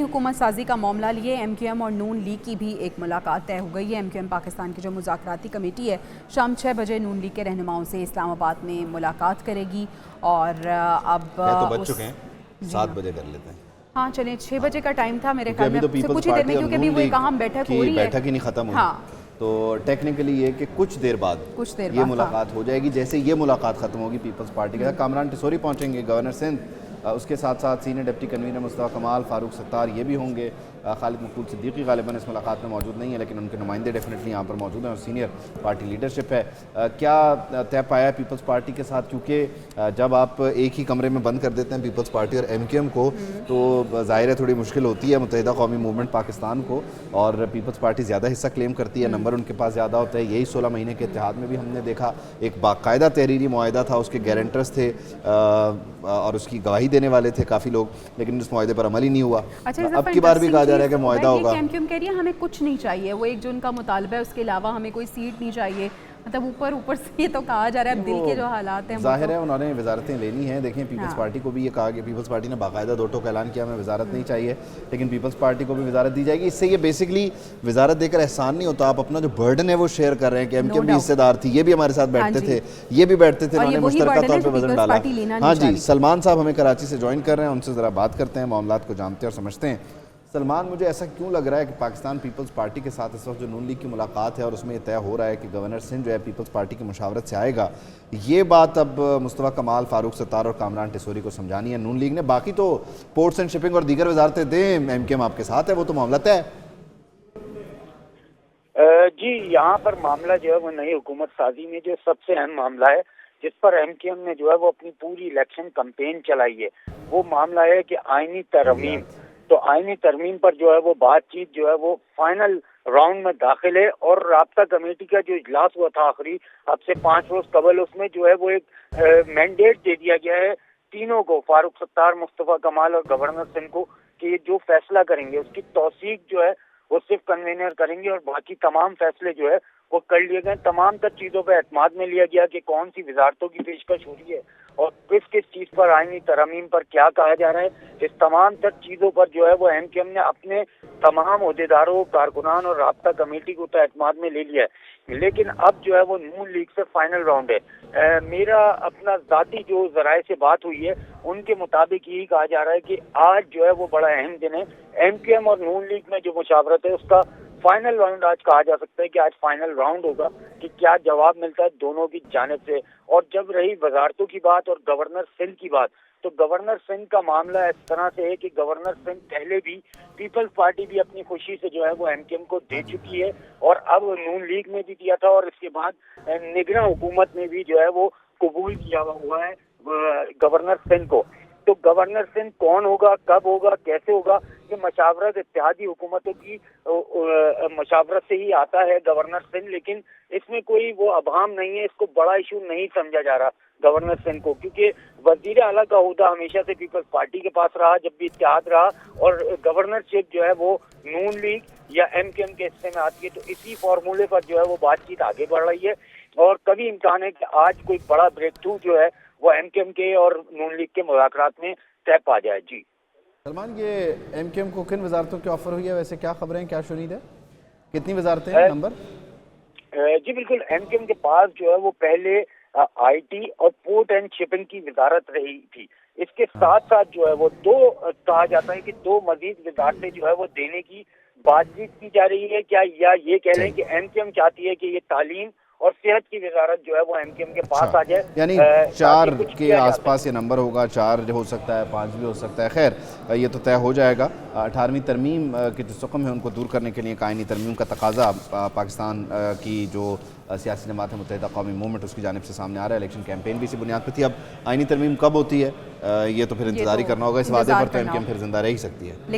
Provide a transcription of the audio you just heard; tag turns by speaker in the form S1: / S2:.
S1: حکومت سازی کا معاملہ لیے ایم کیو ایم اور نون لیگ کی بھی ایک ملاقات طے ہو گئی ہے۔ ایم کیو ایم پاکستان کی جو مذاکراتی کمیٹی ہے شام 6 بجے نون لیگ کے رہنماؤں سے اسلام آباد میں ملاقات کرے گی، اور اب
S2: تو بچ چکے ہیں 7 بجے کر لیتے ہیں۔
S1: ہاں چلیں 6 بجے کا ٹائم تھا میرے خیال میں، کچھ ہی دیر میں، کیونکہ ابھی وہ ایک اہم بیٹھک ہو رہی ہے،
S2: بیٹھک ہی نہیں ختم ہوئی،
S1: ہاں
S2: تو ٹیکنیکلی یہ کہ کچھ دیر بعد یہ ملاقات ہو جائے گی۔ جیسے یہ ملاقات ختم ہوگی پیپلز پارٹی کے ساتھ کامران ٹسوری پہنچیں گے، گورنر سندھ، اس کے ساتھ ساتھ سینئر ڈپٹی کنوینر مصطفیٰ کمال، فاروق ستار یہ بھی ہوں گے۔ خالد مقبول صدیقی غالباً اس ملاقات میں موجود نہیں ہے، لیکن ان کے نمائندے ڈیفینیٹلی یہاں پر موجود ہیں اور سینئر پارٹی لیڈرشپ ہے۔ کیا طے پایا ہے پیپلز پارٹی کے ساتھ؟ کیونکہ جب آپ ایک ہی کمرے میں بند کر دیتے ہیں پیپلز پارٹی اور ایم کیو ایم کو، تو ظاہر ہے تھوڑی مشکل ہوتی ہے متحدہ قومی موومنٹ پاکستان کو، اور پیپلز پارٹی زیادہ حصہ کلیم کرتی ہے، نمبر ان کے پاس زیادہ ہوتا ہے۔ یہی 16 مہینے کے اتحاد میں بھی ہم نے دیکھا، ایک باقاعدہ تحریری معاہدہ تھا، اس کے گارنٹرز تھے اور اس کی گواہی دینے والے تھے کافی لوگ، لیکن اس معاہدے پر عمل ہی نہیں ہوا۔ اب کی بار بھی کہا جا رہا ہے کہ معاہدہ ہوگا۔
S1: ایم کیو ایم کہہ رہی ہے ہمیں کچھ نہیں چاہیے، وہ ایک جو ان کا مطالبہ ہے اس کے علاوہ ہمیں کوئی سیٹ نہیں چاہیے، مطلب اوپر سے یہ تو کہا جا رہا ہے اب دل کے جو حالات ہیں،
S2: ظاہر ہے انہوں نے وزارتیں لینی ہیں۔ دیکھیں پیپلز پارٹی کو بھی یہ کہا کہ پیپلز پارٹی نے باقاعدہ 2 ٹوک اعلان کیا ہمیں وزارت نہیں چاہیے، لیکن پیپلز پارٹی کو بھی وزارت دی جائے گی۔ اس سے یہ بیسکلی وزارت دے کر احسان نہیں ہوتا، آپ اپنا جو برڈن ہے وہ شیئر کر رہے ہیں کہ ایم کیو ایم بھی حصے دار تھی، یہ بھی ہمارے ساتھ بیٹھتے تھے، یہ بھی بیٹھتے تھے، انہوں نے مشترکہ طور پہ وزن ڈالا۔ ہاں جی، سلمان صاحب ہمیں کراچی سے جوائن کر رہے ہیں، ان سے ذرا بات کرتے ہیں، معاملات کو جانتے ہیں اور سمجھتے ہیں۔ سلمان، مجھے ایسا کیوں لگ رہا ہے کہ پاکستان پیپلز پارٹی کے ساتھ اس وقت جو نون لیگ کی ملاقات ہے اور اس میں یہ طے ہو رہا ہے کہ گورنر سندھ جو ہے پیپلز پارٹی کی مشاورت سے آئے گا، یہ بات اب مصطفیٰ کمال، فاروق ستار اور کامران ٹسوری کو سمجھانی ہے نون لیگ نے؟ باقی تو پورٹس اینڈ شپنگ اور دیگر وزارتیں دیں، ایم کیو ایم آپ کے ساتھ ہے، وہ تو معاملہ طے ہے۔
S3: جی، یہاں پر معاملہ جو ہے وہ نئی حکومت سازی میں جو سب سے اہم معاملہ ہے، جس پر ایم کیو ایم نے جو ہے وہ اپنی پوری الیکشن کمپین چلائی ہے، وہ معاملہ ہے کہ آئینی ترمیم۔ تو آئینی ترمیم پر جو ہے وہ بات چیت جو ہے وہ فائنل راؤنڈ میں داخل ہے، اور رابطہ کمیٹی کا جو اجلاس ہوا تھا آخری اب سے 5 روز قبل، اس میں جو ہے وہ ایک مینڈیٹ دے دیا گیا ہے تینوں کو، فاروق ستار، مصطفیٰ کمال اور گورنر سندھ کو، کہ یہ جو فیصلہ کریں گے اس کی توثیق جو ہے وہ صرف کنوینر کریں گے، اور باقی تمام فیصلے جو ہے وہ کر لیے گئے۔ تمام تر چیزوں پہ اعتماد میں لیا گیا کہ کون سی وزارتوں کی پیشکش ہو رہی ہے اور کس کس چیز پر، آئینی ترامیم پر کیا کہا جا رہا ہے۔ اس تمام تر چیزوں پر جو ہے وہ ایم کیو ایم نے اپنے تمام عہدیداروں، کارکنان اور رابطہ کمیٹی کو تو اعتماد میں لے لیا ہے، لیکن اب جو ہے وہ نون لیگ سے فائنل راؤنڈ ہے۔ میرا اپنا ذاتی جو ذرائع سے بات ہوئی ہے ان کے مطابق یہی کہا جا رہا ہے کہ آج جو ہے وہ بڑا اہم دن ہے، ایم کیو ایم اور نون لیگ میں جو مشاورت ہے اس کا فائنل راؤنڈ آج کہا جا سکتا ہے کہ آج فائنل راؤنڈ ہوگا کہ کیا جواب ملتا ہے دونوں کی جانب سے۔ اور جب رہی وزارتوں کی بات اور گورنر سندھ کی بات، تو گورنر سندھ کا معاملہ اس طرح سے ہے کہ گورنر سندھ پہلے بھی پیپلز پارٹی بھی اپنی خوشی سے جو ہے وہ ایم کیو ایم کو دے چکی ہے، اور اب نون لیگ میں بھی دیا تھا، اور اس کے بعد نگراں حکومت میں بھی جو ہے وہ قبول کیا ہوا ہے گورنر سندھ کو۔ تو گورنر سندھ کون ہوگا، کب ہوگا، کیسے ہوگا، یہ مشاورت اتحادی حکومتوں کی مشاورت سے ہی آتا ہے گورنر سندھ، لیکن اس میں کوئی وہ ابہام نہیں ہے، اس کو بڑا ایشو نہیں سمجھا جا رہا گورنر سندھ کو، کیونکہ وزیر اعلیٰ کا عہدہ ہمیشہ سے پیپلز پارٹی کے پاس رہا جب بھی اتحاد رہا، اور گورنرشپ جو ہے وہ نون لیگ یا ایم کیو ایم کے حصے میں آتی ہے۔ تو اسی فارمولے پر جو ہے وہ بات چیت آگے بڑھ رہی ہے، اور کبھی امکان ہے کہ آج کوئی بڑا بریک تھرو جو ہے وہ ایم کیو ایم کے اور نون لیگ کے مذاکرات میں طے پا جائے۔ جی
S2: سلمان، یہ ایم کیو ایم کو کن وزارتوں کی آفر ہوئی ہے؟ ویسے کیا خبریں، کیا شنید ہے، کتنی وزارتیں ہیں نمبر؟
S3: جی بالکل، ایم کیو ایم کے پاس جو ہے وہ پہلے آئی ٹی اور پورٹ اینڈ شپنگ کی وزارت رہی تھی، اس کے ساتھ ساتھ جو ہے وہ کہا جاتا ہے کہ 2 مزید وزارتیں جو ہے وہ دینے کی بات چیت کی جا رہی ہے، کیا یا یہ کہہ لیں کہ ایم کیو ایم چاہتی ہے کہ یہ تعلیم اور صحت کی وزارت جو ہے وہ ایم کیو ایم کے پاس آ جائے،
S2: یعنی 4 کے آس پاس یہ نمبر ہوگا، 4 ہو سکتا ہے، 5 بھی ہو سکتا ہے۔ خیر، یہ تو طے ہو جائے گا۔ 18ویں ترمیم کے جو سقم ہے ان کو دور کرنے کے لیے آئینی ترمیم کا تقاضا پاکستان کی جو سیاسی جماعت ہے متحدہ قومی موومنٹ، اس کی جانب سے سامنے آ رہا ہے۔ الیکشن کیمپین بھی اسی بنیاد پہ تھی۔ اب آئینی ترمیم کب ہوتی ہے یہ تو پھر انتظار ہی کرنا ہوگا، اس وعدے پر تو ایم کیو ایم پھر زندہ رہ ہی سکتی ہے۔